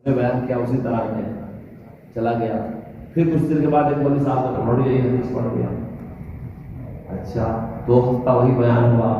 میں بیان کیا اسی طرح میں چلا گیا. پھر کچھ دن کے بعد ایک مولوی صاحب نے پڑھ گئی حدیث پڑھ گیا. اچھا 2 ہفتہ وہی بیان ہوا.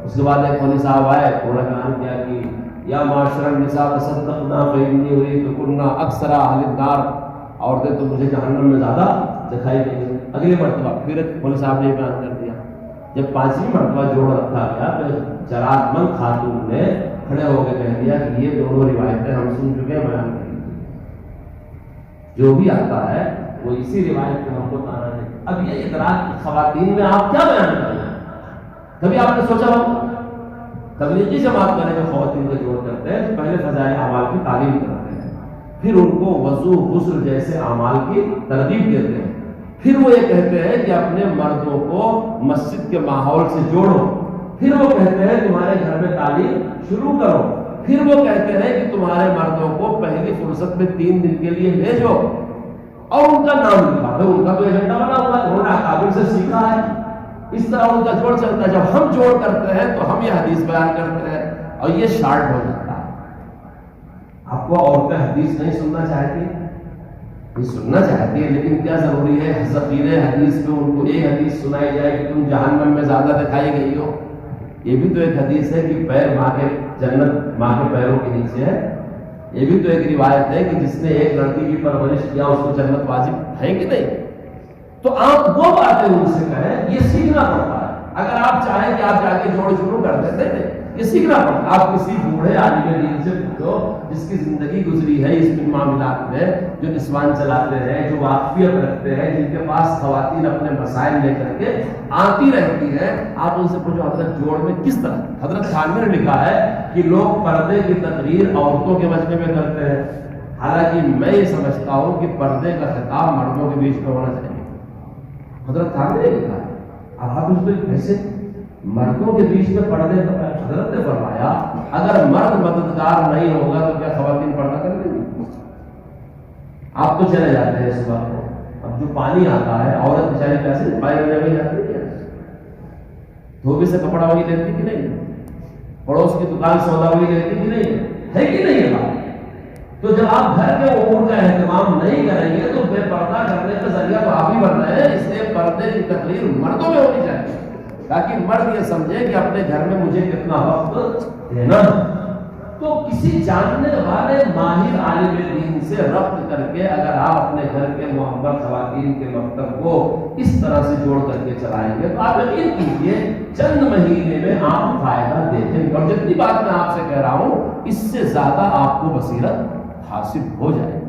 اس کے بعد ایک مولوی صاحب آئے, انہوں نے بیان کیا کہ یا معاشر النساء تصدقنا فإنی أريدکن اکثر اہل النار, عورتیں تو مجھے جہنم میں زیادہ دکھائی دیں. اگلی مرتبہ پھر ایک مولوی صاحب نے بیان کر دیا. جب 5ویں مرتبہ جوڑ رکھا گیا تو جرات مند خاتون نے کھڑے ہو کے کہہ دیا کہ یہ دونوں روایتیں ہم سن چکے ہیں, بیان کر دیجیے. جو بھی آتا ہے وہ اسی روایت میں ہم کو تانا ہے. اب یہ ادراک خواتین میں آپ کیا بیان کر رہے ہیں؟ کبھی آپ نے سوچا ہو تبلیغی جماعت والے جو خواتین کا جوڑ کرتے ہیں تو پہلے فضائل اعمال کی تعلیم کرتے ہیں, پھر ان کو وضو غسل جیسے اعمال کی ترغیب دیتے ہیں, پھر وہ یہ کہتے ہیں کہ اپنے مردوں کو مسجد کے ماحول سے جوڑو, پھر وہ کہتے ہیں تمہارے گھر میں تعلیم شروع کرو, پھر وہ کہتے ہیں کہ تمہارے مردوں کو پہلی فرصت میں 3 دن کے لیے بھیجو, اور ان کا نام لکھا ہے. ان کا تو ایجنڈا بنا ہوا ہے, انہوں نے اکابر سے سیکھا ہے. اس طرح ان کا جوڑ چلتا ہے. جب ہم جوڑ کرتے ہیں تو ہم یہ حدیث بیان کرتے ہیں اور یہ شارٹ ہو جاتا ہے. آپ کو عورتیں حدیث نہیں سننا چاہتی, یہ سننا چاہتی ہے, لیکن کیا ضروری ہے ذخیر حدیث میں ان کو ایک حدیث سنائی جائے کہ تم جہنم میں زیادہ دکھائی گئی ہو؟ یہ بھی تو ایک حدیث ہے کہ پیر ماں کے جنت ماں کے پیروں کے نیچے ہے. یہ بھی تو ایک روایت ہے کہ جس نے ایک لڑکی کی پرورش کیا اس کو جنت واجب ہے کہ نہیں؟ تو آپ وہ باتیں ان سے کہیں, یہ سیکھنا پڑتا ہے. اگر آپ چاہیں کہ آپ جا کے جوڑ شروع کر دیتے تھے, یہ سیکھنا پڑتا ہے. آپ کسی بوڑھے عالم دین سے پوچھو جس کی زندگی گزری ہے اس معاملات میں, جو نسوان چلاتے ہیں, جو واقفیت رکھتے ہیں, جن کے پاس خواتین اپنے مسائل لے کر کے آتی رہتی ہیں, آپ ان سے پوچھو حضرت جوڑ میں کس طرح. حضرت خانوی نے لکھا ہے کہ لوگ پردے کی تقریر عورتوں کے مجمع میں کرتے ہیں, حالانکہ میں یہ سمجھتا ہوں کہ پردے کا خطاب مردوں کے بیچ میں ہونا چاہیے. حضرت خانوی نے لکھا ہے. اب آپ اس کو کیسے مردوں کے بیچ میں پردے کا, حضرت نے فرمایا اگر مرد مددگار نہیں ہوگا تو کیا خواتین پردہ کر دیں گی؟ آپ تو چلے جاتے ہیں صبح کو, اب جو پانی آتا ہے عورت بیچاری پیسے پائے ہوئے جاتی ہے, دھوبی سے کپڑا وہی لیتی کہ نہیں, پڑوس کی دکان سودا وہی لیتی کہ نہیں, ہے کہ نہیں ہے بات؟ تو جب آپ گھر کے امور کا اہتمام نہیں کریں گے تو بے پردہ کرنے کا ذریعہ تو آپ ہی بن رہے ہیں. اس لیے پردے کی تقریر مردوں میں ہونی چاہیے تاکہ مرد یہ سمجھے کہ اپنے گھر میں مجھے کتنا وقت دینا ہے. تو کسی جاننے والے ماہر عالم دین سے ربط کر کے اگر آپ اپنے گھر کے محبت خواتین کے مکتب کو اس طرح سے جوڑ کر کے چلائیں گے تو آپ یقین کیجیے چند مہینے میں آپ فائدہ دیکھیں گے. اور جتنی بات میں آپ سے کہہ رہا ہوں اس سے زیادہ آپ کو بصیرت حاصل ہو جائے.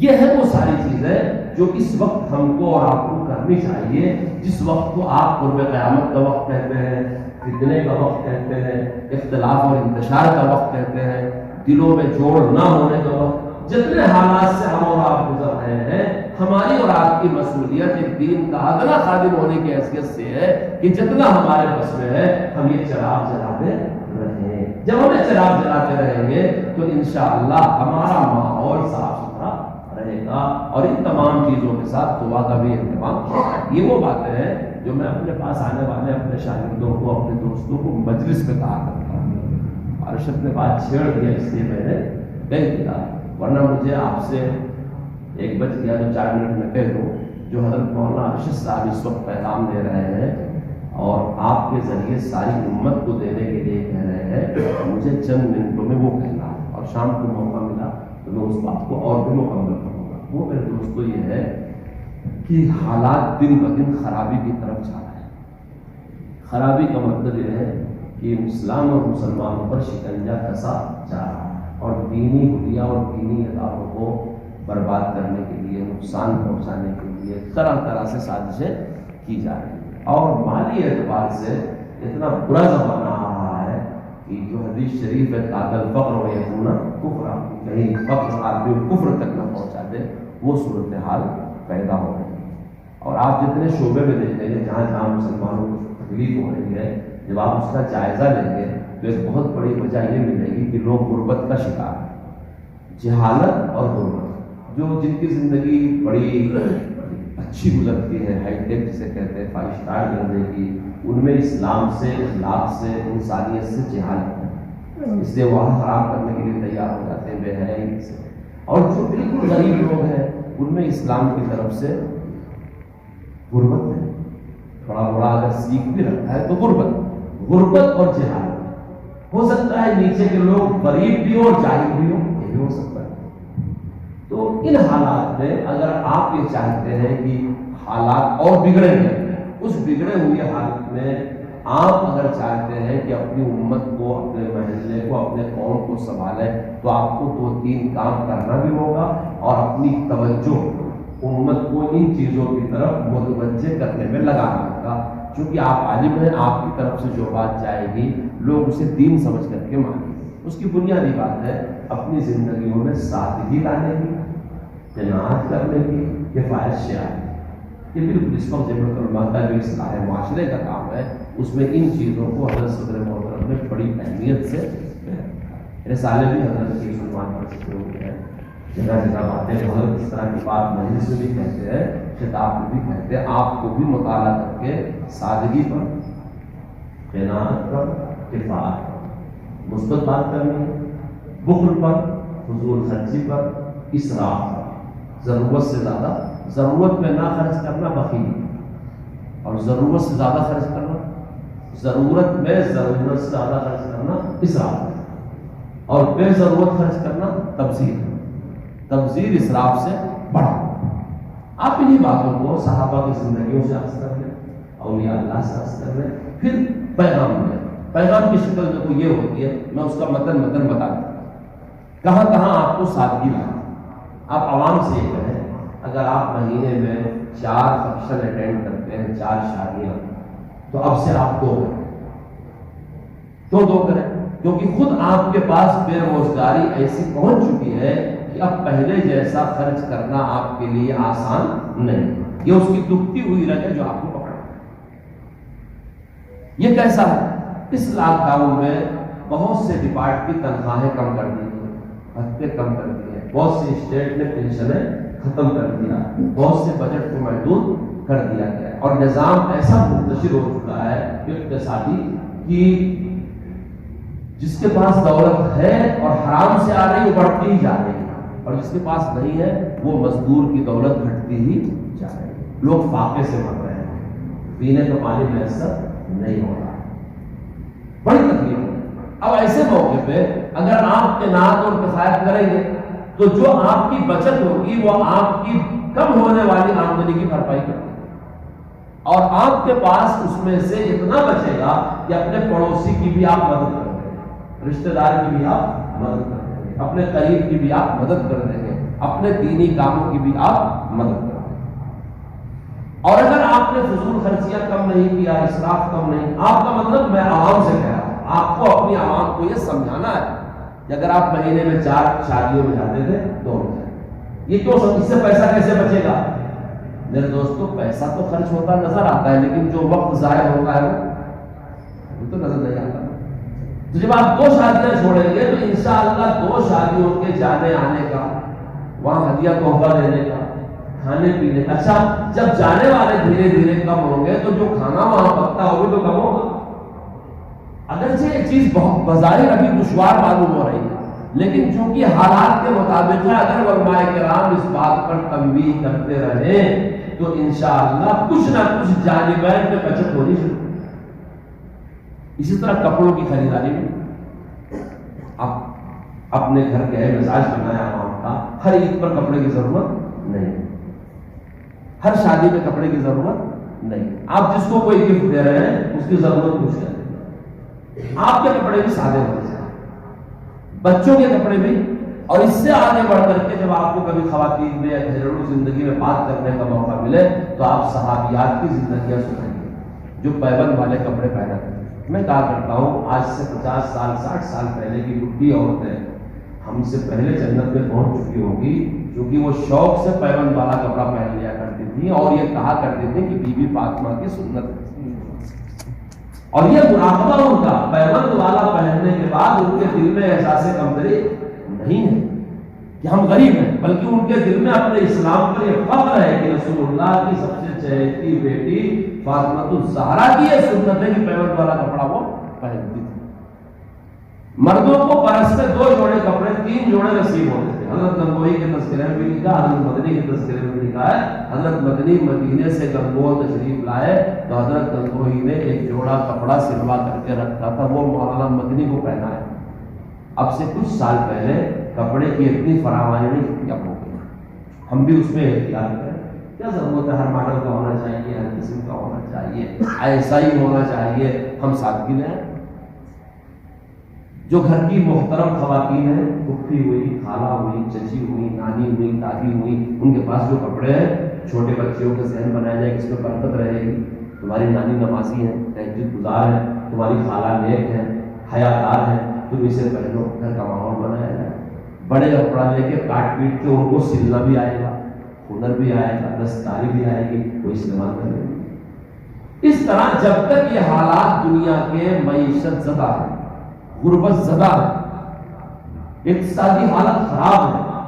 یہ ہے وہ ساری چیزیں جو اس وقت ہم کو اور آپ کو کرنی چاہیے, جس وقت کو آپ قرب قیامت کا وقت کہتے ہیں, فتنے کا وقت کہتے ہیں, اختلاف اور انتشار کا وقت کہتے ہیں, دلوں میں جوڑ نہ ہونے کا وقت. جتنے حالات سے ہم اور آپ گزر رہے ہیں, ہماری اور آپ کی مسئولیت ایک دین کا ادنا خادم ہونے کی حیثیت سے ہے کہ جتنا ہمارے بس میں ہے ہم یہ چراغ جلاتے رہیں. جب ہم یہ چراغ جلاتے رہیں گے تو انشاءاللہ ہمارا ماحول صاف ستھرا رہے گا. اور ان تمام چیزوں کے ساتھ دعا کا بھی اہتمام ہوگا. یہ وہ باتیں ہیں جو میں اپنے پاس آنے والے اپنے شاگردوں کو, اپنے دوستوں کو مجلس میں کہا کرتا ہوں. ارشد نے بات چھیڑ دیا اس لیے میں نے کہہ دیا, ورنہ مجھے آپ سے 1 بج گیا جو 4 منٹ میں کہہ دوں. جو حضرت مولانا ارشد صاحب اس وقت پیغام دے رہے ہیں اور آپ کے ذریعے ساری امت کو دینے کے لیے کہہ رہے ہیں, مجھے چند منٹوں میں وہ کہنا ہے. اور شام کو موقع ملا تو میں اس بات کو اور بھی مکمل کروں گا. وہ میرے دوستو یہ ہے کہ حالات دن بدن خرابی کی طرف جا رہے ہیں. خرابی کا مطلب یہ ہے کہ اسلام اور مسلمانوں پر شکنجہ کسا جا رہا ہے اور دینی حلیہ اور دینی اداروں کو برباد کرنے کے لیے, نقصان پہنچانے کے لیے طرح طرح سے سازشیں کی جا رہی ہیں. اور مالی اعتبار سے اتنا برا زمانہ آ رہا ہے کہ جو حدیث شریف ہے قاتل فقر و یکون کفر, کہیں فقر آدمی کفر تک نہ پہنچا دے, وہ صورتحال پیدا ہو رہی ہے. اور آپ جتنے شعبے میں دیکھیں گے جہاں جہاں مسلمانوں کو تکلیف ہو رہی ہے, جب آپ اس کا جائزہ لیں گے تو ایک بہت بڑی وجہ یہ ملے گی کہ لوگ غربت کا شکار ہیں, جہالت اور غربت. جو جن کی زندگی بڑی اچھی گزرتی ہے, ہائی ٹیک جسے کہتے ہیں, 5 اسٹار زندگی, ان میں اسلام سے, اخلاق سے, انسانیت سے جہالت ہے. اس لیے وہاں خراب کرنے کے لیے تیار ہو جاتے ہیں, بے حیائی سے. اور جو بالکل غریب لوگ ہیں ان میں اسلام کی طرف سے غربت ہے. تھوڑا بڑا اگر سیکھ بھی رکھا ہے تو غربت اور جہالت. ہو سکتا ہے نیچے کے لوگ غریب بھی ہو جاہل بھی ہو, یہ بھی ہو سکتا ہے. تو ان حالات میں اگر آپ یہ چاہتے ہیں کہ حالات اور بگڑیں گے, اس بگڑے ہوئے حالت میں آپ اگر چاہتے ہیں کہ اپنی امت کو, اپنے محلے کو, اپنے قوم کو سنبھالیں, تو آپ کو 2-3 کام کرنا بھی ہوگا اور اپنی توجہ امت کو ان چیزوں کی طرف متوجہ کرنے میں لگانا ہوگا. چونکہ آپ عالم ہیں, آپ کی طرف سے جو بات جائے گی لوگ اسے دین سمجھ کر کے مانیں گے. اس کی بنیادی بات ہے اپنی زندگیوں میں سادگی لانے کی, قناعت کرنے کی, کفایت شیاری. یہ بالکل اس وقت جمعیت علماء کا جو اصلاح معاشرے کا کام ہے, اس میں ان چیزوں کو حضرت صدر محترم نے بڑی اہمیت سے رسالے بھی حضرت کی عنوان پر شروع ہوئے ہیں. جگہ جگہ باتیں حضرت اس طرح کی بات مجلس میں بھی کہتے ہیں, خطاب میں بھی کہتے ہیں. آپ کو بھی مطالعہ کر کے سادگی پر, قناعت پر, کفایت پر مثبت بات کرنی ہے, بخل پر, فضول خرچی پر, اسراف پر, ضرورت سے زیادہ, ضرورت میں نہ خرچ کرنا بخیلی, اور ضرورت سے زیادہ خرچ کرنا, ضرورت میں ضرورت سے زیادہ خرچ کرنا اسراف, اور بے ضرورت خرچ کرنا تبذیر. تبذیر اسراف سے بڑا. آپ انہی باتوں کو صحابہ کی زندگیوں سے اخذ کر لیں, اولیاء اللہ سے اخذ کر لیں, پھر پیغام میں, پیغام کی شکل دیکھو یہ ہوتی ہے. میں اس کا متن بتا دوں کہاں کہاں آپ کو سادگی لانا. آپ عوام سے یہ کہیں, اگر آپ مہینے میں 4 فنکشن اٹینڈ کرتے ہیں, 4 شادیاں, تو اب سے آپ 2 کریں. کیوں 2 کریں؟ کیونکہ خود آپ کے پاس بے روزگاری ایسی پہنچ چکی ہے کہ اب پہلے جیسا خرچ کرنا آپ کے لیے آسان نہیں. یہ اس کی دکھتی ہوئی رگ ہے جو آپ کو پکڑا. یہ کیسا ہے؟ اس لاک ڈاؤن میں بہت سے ڈپارٹ کی تنخواہیں کم کر دی ہیں, بھتے کم کر دی ہیں, بہت سی اسٹیٹ نے پینشنیں ختم کر دیا, بہت سے بجٹ کو محدود کر دیا گیا, اور نظام ایسا منتشر ہو چکا ہے اقتصادی کہ جس کے پاس دولت ہے اور حرام سے آ رہی وہ بڑھتی ہی جا رہی ہے, اور جس کے پاس نہیں ہے وہ مزدور کی دولت گھٹتی ہی جا رہی ہے. لوگ فاقے سے مر رہے ہیں, پینے کا پانی میسر نہیں ہو رہا, بڑی تکلیف ہے. اب ایسے موقع پہ اگر آپ قناعت اور کفایت کریں گے تو جو آپ کی بچت ہوگی وہ آپ کی کم ہونے والی آمدنی کی بھرپائی کرے گی, اور آپ کے پاس اس میں سے اتنا بچے گا کہ اپنے پڑوسی کی بھی آپ مدد کر دیں گے, رشتہ دار کی بھی آپ مدد کر دیں گے, اپنے قریب کی بھی آپ مدد کر دیں گے, اپنے دینی کاموں کی بھی آپ مدد کر دیں گے. اور اگر آپ نے فضول خرچیاں کم نہیں کیا, اسراف کم نہیں, آپ کا مطلب میں عوام سے کہہ رہا ہوں, آپ کو اپنی عوام کو یہ سمجھانا ہے کہ اگر آپ مہینے میں 4 شادیوں میں جاتے تھے 2 میں یہ کیوں, اس سے پیسہ کیسے بچے گا؟ میرے دوستوں, پیسہ تو خرچ ہوتا نظر آتا ہے, لیکن جو وقت ضائع ہوتا ہے وہ تو نظر نہیں آتا. تو جب آپ 2 شادیاں چھوڑیں گے تو انشاءاللہ 2 شادیوں کے جانے آنے کا, وہاں ہدیہ تحفہ دینے کا, کھانے پینے کا, اچھا جب جانے والے دھیرے دھیرے کم ہوں گے تو جو کھانا وہاں پکتا ہوگا تو کم ہوگا. اگرچہ یہ چیز بہت بظاہر ابھی دشوار معلوم ہو رہی ہے, لیکن چونکہ حالات کے مطابق ہے, اگر علماء کرام اس بات پر تنبیہ کرتے رہیں تو انشاءاللہ کچھ نہ کچھ جانبین میں بچت ہونی شروع. اسی طرح کپڑوں کی خریداری میں آپ اپنے گھر کے مزاج بنایا عوام کا, ہر عید پر کپڑے کی ضرورت نہیں, ہر شادی میں کپڑے کی ضرورت نہیں. آپ جس کو کوئی گفٹ دے رہے ہیں اس کی ضرورت پوچھ رہے ہیں. آپ کے کپڑے بھی سادے ہونے چاہیے, بچوں کے کپڑے بھی. اور اس سے آگے بڑھ کر کے جب آپ کو کبھی خواتین میں یا گھریلو زندگی میں بات کرنے کا موقع ملے تو آپ صحابیات کی زندگیاں سنیں گے جو پیبند والے کپڑے پہنا کرتے. میں کہا کرتا ہوں آج سے 50 سال 60 سال پہلے کی بڈھی عورتیں ہم سے پہلے جنت میں پہنچ چکی ہوگی, کیونکہ وہ شوق سے پیبند والا کپڑا پہن لیا کرتی تھی اور یہ کہا کرتی تھی کہ بی بی فاطمہ کی سنت ہے. اور یہ مراقبہ ان کا پیبند والا پہننے کے بعد ان کے دل میں احساس کمتری نہیں ہے کہ ہم غریب ہیں, بلکہ ان کے دل میں اپنے اسلام پر یہ فخر ہے کہ رسول اللہ کی سب سے چہیتی بیٹی فاطمہ الزہرا کی یہ سنت ہے کہ پیبند والا کپڑا وہ پہنتی تھی. مردوں کو برس میں 2 جوڑے کپڑے 3 جوڑے نصیب ہوتے تھے. حضرت گنگوہی کے تذکرے میں بھی لکھا, حضرت مدنی کے تذکرے میں لکھا ہے. حضرت مدنی مدینے سے گنگوہ تشریف لائے تو حضرت گنگوہی نے ایک جوڑا کپڑا سلوا کر کے رکھا تھا, وہ مولانا مدنی کو پہنا ہے. اب سے کچھ سال پہلے کپڑے کی اتنی فراوانی نہیں, اب ہو گئی. ہم بھی اس میں احتیاط کریں. کیا ضرورت ہے ہر ماڈل کا ہونا چاہیے, ہر قسم کا ہونا چاہیے, ایسا ہی ہونا چاہیے. ہم سادگی لیں. جو گھر کی محترم خواتین ہیں, پھپھی ہوئی, خالہ ہوئی, چچی ہوئی, نانی ہوئی, دادی ہوئی, ان کے پاس جو کپڑے ہیں, چھوٹے بچوں کا ذہن بنایا جائے کہ اس میں برکت رہے گی. تمہاری نانی نمازی ہیں, تہجد گزار ہے, تمہاری خالہ نیک ہے, حیادار ہے, تم اسے پہنو. گھر کا ماحول بنایا جائے. بڑے کپڑا لے کے کاٹ پیٹ کے ان کو سلنا بھی آئے گا, ہنر بھی آئے گا, دستکاری بھی آئے گی, وہ استعمال کرے گی. اس طرح جب تک یہ حالات دنیا کے معیشت زدہ ہے, غربت زدہ ہے, اقتصادی حالت خراب ہے,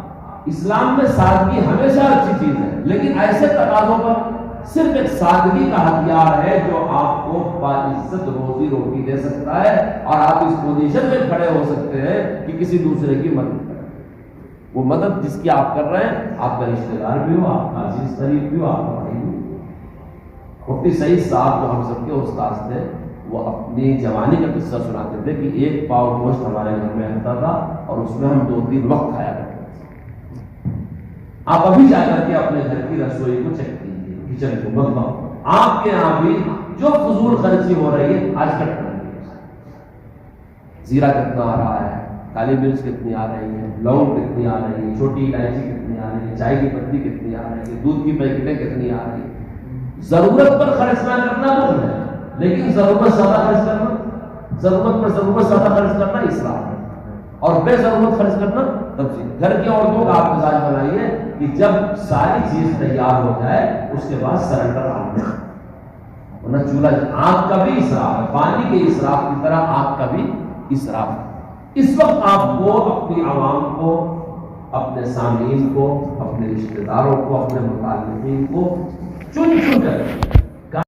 اسلام میں سادگی ہمیشہ اچھی چیز ہے, لیکن ایسے تقاضوں پر صرف ایک سادگی کا ہتھیار ہے جو آپ کو باعزت روزی روٹی دے سکتا ہے, اور آپ اس پوزیشن میں کھڑے ہو سکتے ہیں کہ کسی دوسرے کی مدد کریں. وہ مدد جس کی آپ کر رہے ہیں, آپ کا رشتہ دار بھی ہو, آپ کا عزیز قریب بھی ہو, آپ کا بھائی بھی ہو. مفتی سعید صاحب جو ہم سب کے استاد تھے, وہ اپنی جوانی کا قصہ سناتے تھے کہ 1 پاؤ گوشت ہمارے گھر میں آتا تھا اور اس میں ہم 2-3 وقت کھایا کرتے تھے. آپ ابھی جا کر کے اپنے گھر کی رسوئی کو چیک کیجیے, کچن کو بدلاؤ. آپ کے یہاں بھی جو فضول خرچی ہو رہی ہے آج کٹ کر دیجیے. زیرہ کتنا آ رہا ہے, کالی مرچ کتنی آ رہی ہے, لونگ کتنی آ رہی ہے, چھوٹی الائچی کتنی آ رہی ہے, چائے کی پتی کتنی آ رہی ہے, دودھ کی پیکٹیں کتنی آ رہی ہے. ضرورت پر خرچ نہ کرنا بخل ہے, لیکن ضرورت زیادہ خرچ کرنا, ضرورت پر ضرورت زیادہ خرچ کرنا اسراف ہے, اور بے ضرورت خرچ کرنا تبذیر. گھر کی عورتوں کا آپ مزاج بنائیے کہ جب ساری چیز تیار ہو جائے اس کے بعد سرنڈر آنا, ورنہ چولہا آگ کا بھی اسراف ہے, پانی کے اسراف کی طرح آگ کا بھی اسراف ہے. اس وقت آپ کو اپنی عوام کو, اپنے سامعین کو, اپنے رشتہ داروں کو, اپنے متعلقین کو چن چن کر